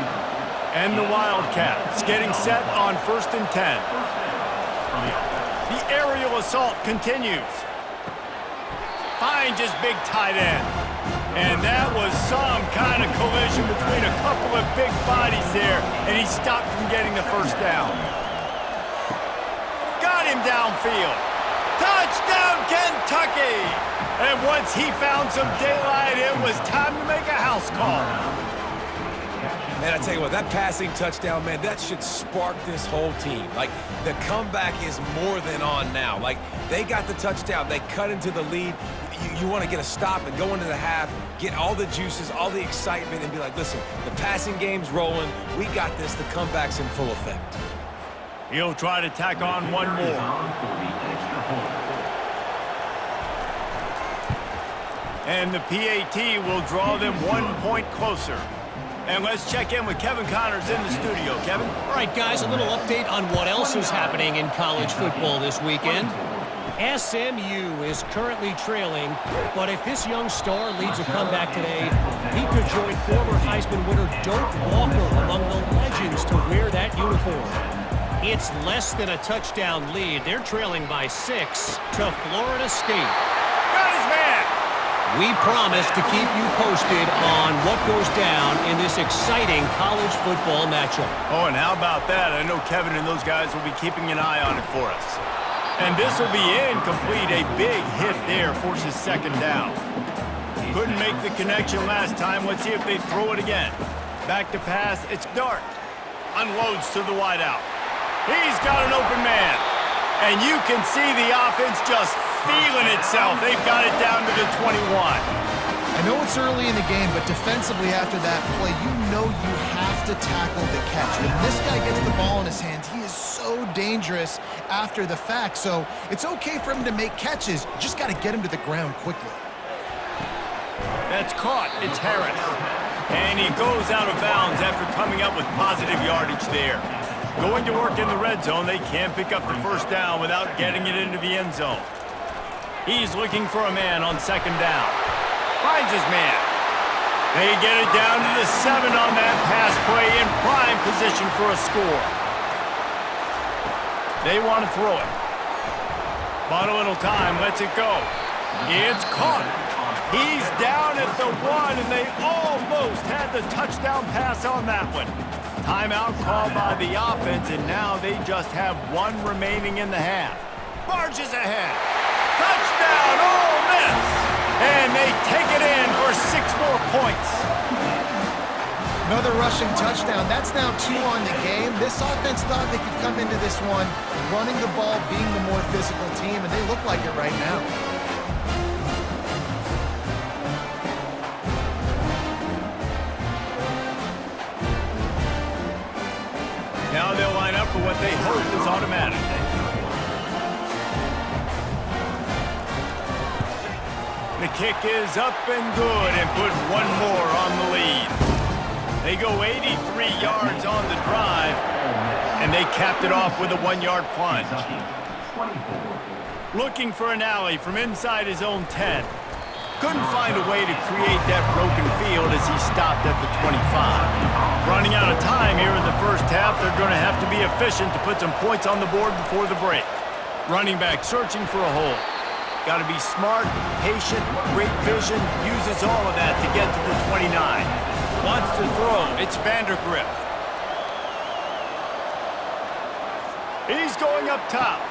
And the Wildcats getting set on 1st and 10. The aerial assault continues. Finds his big tight end. And that was some kind of collision between a couple of big bodies there, and he stopped from getting the first down. Got him downfield. Touchdown, Kentucky! And once he found some daylight, it was time to make a house call. Man, I tell you what, that passing touchdown, man, that should spark this whole team. Like, the comeback is more than on now. Like, they got the touchdown. They cut into the lead. You want to get a stop and go into the half, get all the juices, all the excitement, and be like, listen, the passing game's rolling. We got this. The comeback's in full effect. He'll try to tack on one more. And the PAT will draw them 1 point closer. And let's check in with Kevin Connors in the studio. Kevin? All right, guys, a little update on what else is happening in college football this weekend. SMU is currently trailing, but if this young star leads a comeback today, he could join former Heisman winner Doak Walker among the legends to wear that uniform. It's less than a touchdown lead. They're trailing by 6 to Florida State. Got his man! We promise to keep you posted on what goes down in this exciting college football matchup. Oh, and how about that? I know Kevin and those guys will be keeping an eye on it for us. And this will be incomplete. A big hit there forces second down. Couldn't make the connection last time. Let's see if they throw it again. Back to pass. It's Dart. Unloads to the wideout. He's got an open man. And you can see the offense just feeling itself. They've got it down to the 21. I know it's early in the game, but defensively after that play, you know you have to tackle the catch. When this guy gets the ball in his hands, he is so dangerous after the fact. So it's okay for him to make catches. You just got to get him to the ground quickly. That's caught. It's Harris. And he goes out of bounds after coming up with positive yardage there. Going to work in the red zone. They can't pick up the first down without getting it into the end zone. He's looking for a man on second down. Finds his man. They get it down to the 7 on that pass play in prime position for a score. They want to throw it. But a little time lets it go. It's caught. He's down at the 1, and they almost had the touchdown pass on that one. Timeout called by the offense, and now they just have 1 remaining in the half. Barges ahead. Touchdown, Ole Miss! And they take it in for 6 more points. Another rushing touchdown. That's now 2 on the game. This offense thought they could come into this one running the ball, being the more physical team, and they look like it right now. Now they'll line up for what they hope is automatic. The kick is up and good and put one more on the lead. They go 83 yards on the drive, and they capped it off with a 1-yard plunge. Looking for an alley from inside his own 10. Couldn't find a way to create that broken field as he stopped at the 25. Running out of time here in the first half, they're going to have to be efficient to put some points on the board before the break. Running back searching for a hole. Got to be smart, patient, great vision, uses all of that to get to the 29. Wants to throw, it's Vandergrift. He's going up top.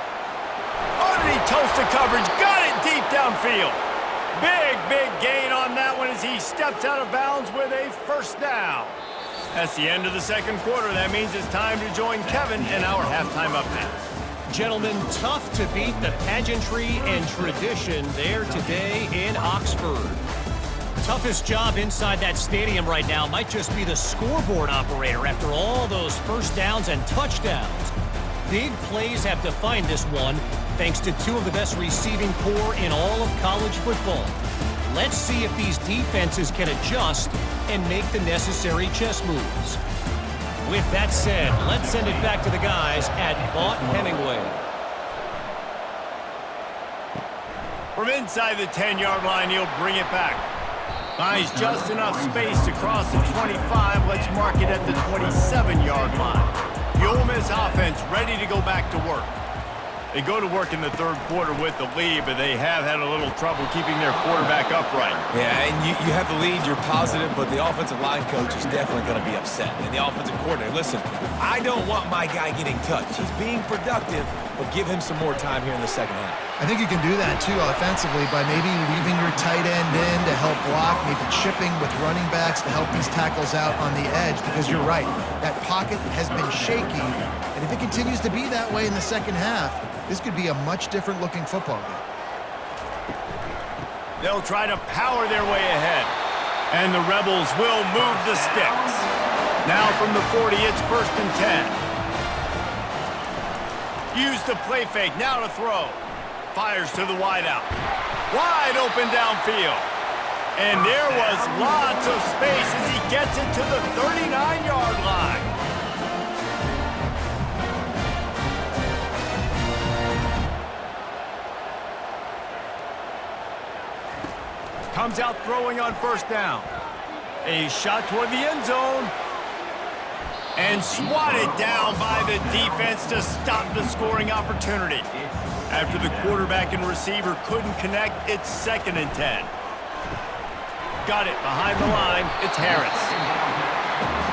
Underneath toasted coverage, got it deep downfield. Big gain on that one as he steps out of bounds with a first down. That's the end of the second quarter. That means it's time to join Kevin in our halftime update. Gentlemen, tough to beat the pageantry and tradition there today in Oxford. Toughest job inside that stadium right now might just be the scoreboard operator after all those first downs and touchdowns. Big plays have defined this one, thanks to two of the best receiving corps in all of college football. Let's see if these defenses can adjust and make the necessary chess moves. With that said, let's send it back to the guys at Vaught Hemingway. From inside the 10-yard line, he'll bring it back. Finds just enough space to cross the 25. Let's mark it at the 27-yard line. The Ole Miss offense ready to go back to work. They go to work in the third quarter with the lead, but they have had a little trouble keeping their quarterback upright. Yeah, and you have the lead, you're positive, but the offensive line coach is definitely going to be upset. And the offensive coordinator, listen, I don't want my guy getting touched. He's being productive, but give him some more time here in the second half. I think you can do that, too, offensively, by maybe leaving your tight end in to help block, maybe chipping with running backs to help these tackles out on the edge, because you're right, that pocket has been shaky, and if it continues to be that way in the second half, this could be a much different-looking football game. They'll try to power their way ahead, and the Rebels will move the sticks. Now from the 40, it's 1st and 10. Use the play fake, now to throw. Fires to the wideout. Wide open downfield. And there was lots of space as he gets it to the 39-yard line. Comes out throwing on first down. A shot toward the end zone. And swatted down by the defense to stop the scoring opportunity. After the quarterback and receiver couldn't connect, it's 2nd and 10. Got it behind the line. It's Harris.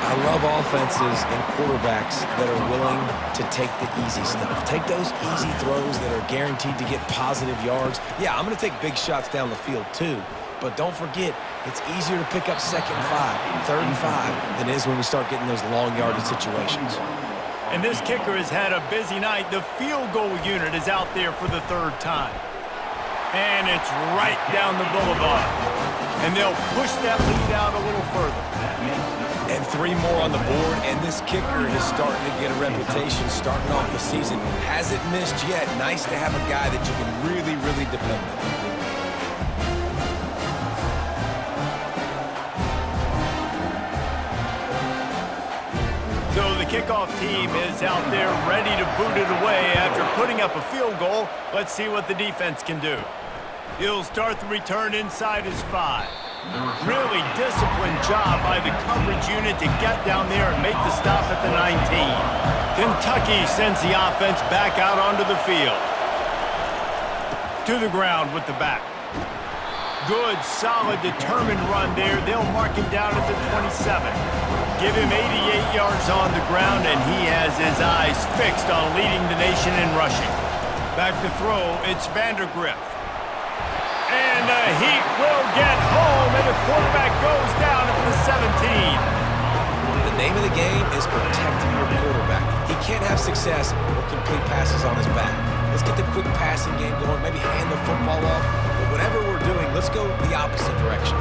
I love offenses and quarterbacks that are willing to take the easy stuff. Take those easy throws that are guaranteed to get positive yards. Yeah, I'm going to take big shots down the field too. But don't forget, it's easier to pick up 2nd and 5, 3rd and 5 than it is when we start getting those long yardage situations. And this kicker has had a busy night. The field goal unit is out there for the 3rd time. And it's right down the boulevard. And they'll push that lead out a little further. And 3 more on the board, and this kicker is starting to get a reputation starting off the season. Hasn't missed yet. Nice to have a guy that you can really depend on. So the kickoff team is out there ready to boot it away after putting up a field goal. Let's see what the defense can do. He'll start the return inside his 5. Really disciplined job by the coverage unit to get down there and make the stop at the 19. Kentucky sends the offense back out onto the field. To the ground with the back. Good, solid, determined run there. They'll mark him down at the 27. Give him 88 yards on the ground, and he has his eyes fixed on leading the nation in rushing. Back to throw, it's Vandergrift. And the Heat will get home, and the quarterback goes down at the 17. The name of the game is protecting your quarterback. He can't have success or complete passes on his back. Let's get the quick passing game going, maybe hand the football off. But whatever we're doing, let's go the opposite direction.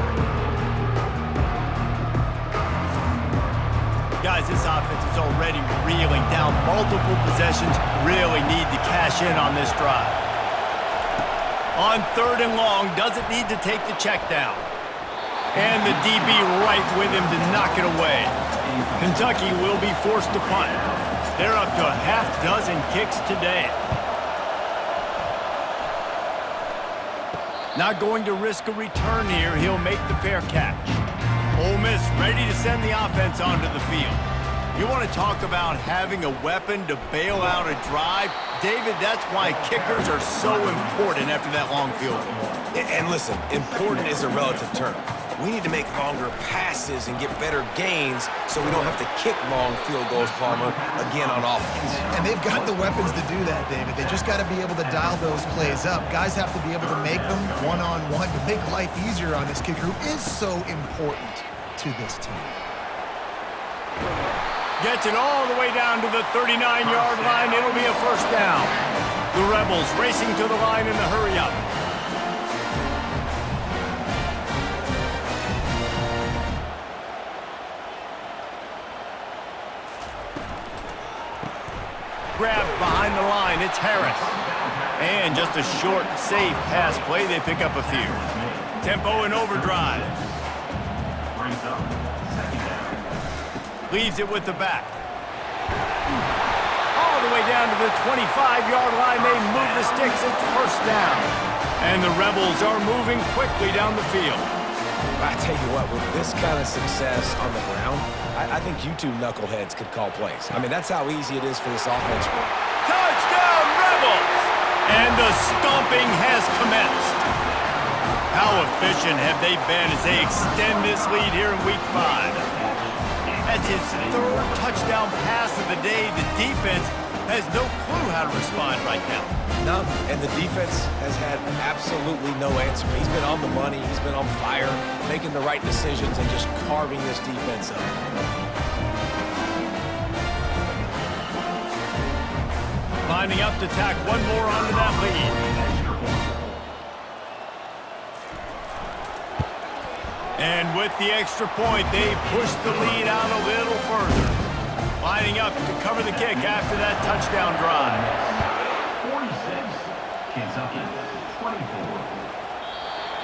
Guys, this offense is already reeling down multiple possessions, really need to cash in on this drive. On 3rd and long, doesn't need to take the check down. And the DB right with him to knock it away. Kentucky will be forced to punt. They're up to a half dozen kicks today. Not going to risk a return here. He'll make the fair catch. Ole Miss ready to send the offense onto the field. You want to talk about having a weapon to bail out a drive? David, that's why kickers are so important after that long field goal. And listen, important is a relative term. We need to make longer passes and get better gains so we don't have to kick long field goals, Palmer, again on offense. And they've got the weapons to do that, David. They just got to be able to dial those plays up. Guys have to be able to make them one-on-one to make life easier on this kicker who is so important to this team. Gets it all the way down to the 39-yard line. It'll be a first down. The Rebels racing to the line in the hurry-up. Grabbed behind the line. It's Harris. And just a short, safe pass play. They pick up a few. Tempo and overdrive. Brings up second down. Leaves it with the back. All the way down to the 25-yard line. They move the sticks. It's first down. And the Rebels are moving quickly down the field. I tell you what, with this kind of success on the ground, I think you two knuckleheads could call plays. I mean, that's how easy it is for this offense. Touchdown, Rebels! And the stomping has commenced. How efficient have they been as they extend this lead here in Week 5? That's his 3rd touchdown pass of the day. The defense has no clue how to respond right now. No, and the defense has had absolutely no answer. He's been on the money. He's been on fire, making the right decisions and just carving this defense up. Lining up to tack one more onto that lead. And with the extra point, they push the lead out a little further. Lining up to cover the kick after that touchdown drive. 46, Kentucky 24.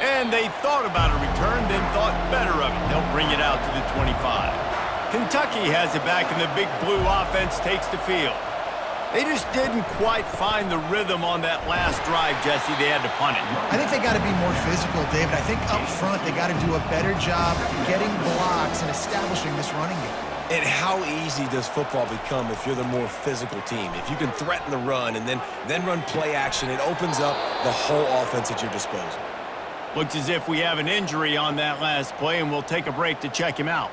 And they thought about a return, then thought better of it. They'll bring it out to the 25. Kentucky has it back, and the big blue offense takes the field. They just didn't quite find the rhythm on that last drive, Jesse. They had to punt it. I think they got to be more physical, David. I think up front they got to do a better job getting blocks and establishing this running game. And how easy does football become if you're the more physical team? If you can threaten the run and then run play action, it opens up the whole offense at your disposal. Looks as if we have an injury on that last play, and we'll take a break to check him out.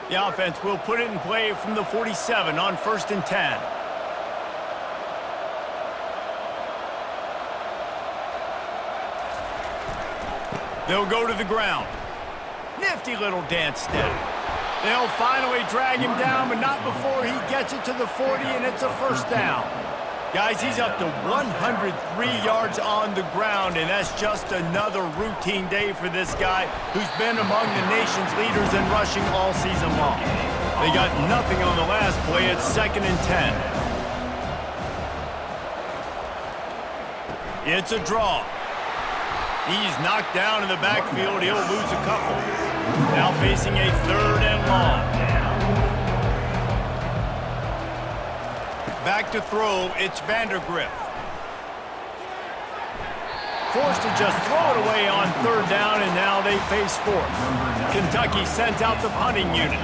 The offense will put it in play from the 47 on 1st and 10. They'll go to the ground. Nifty little dance step. They'll finally drag him down, but not before he gets it to the 40, and it's a first down. Guys, he's up to 103 yards on the ground, and that's just another routine day for this guy who's been among the nation's leaders in rushing all season long. They got nothing on the last play. It's 2nd and 10. It's a draw. He's knocked down in the backfield. He'll lose a couple. Now facing a 3rd and long. Back to throw, it's Vandergriff. Forced to just throw it away on 3rd down, and now they face 4th. Kentucky sends out the punting unit.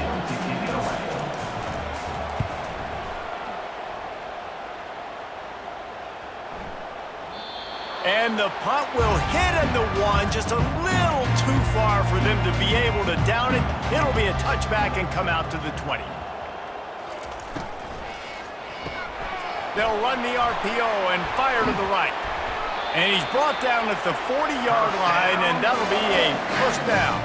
And the punt will hit in the 1, just a little too far for them to be able to down it. It'll be a touchback and come out to the 20. They'll run the RPO and fire to the right. And he's brought down at the 40-yard line, and that'll be a first down.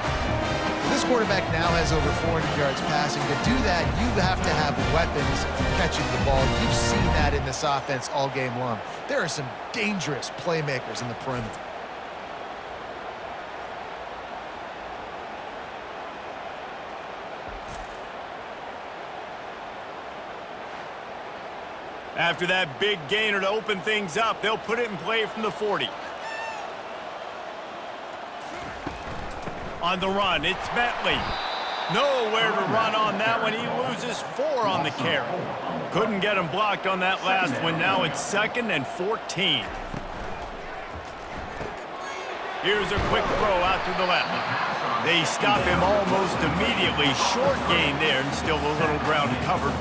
This quarterback now has over 400 yards passing. To do that, you have to have weapons catching the ball. You've seen that in this offense all game long. There are some dangerous playmakers in the perimeter. After that big gainer to open things up, they'll put it in play from the 40. On the run, it's Bentley. Nowhere to run on that one. He loses 4 on the carry. Couldn't get him blocked on that last one. Now it's 2nd and 14. Here's a quick throw out to the left. They stop him almost immediately. Short gain there and still a little ground covered.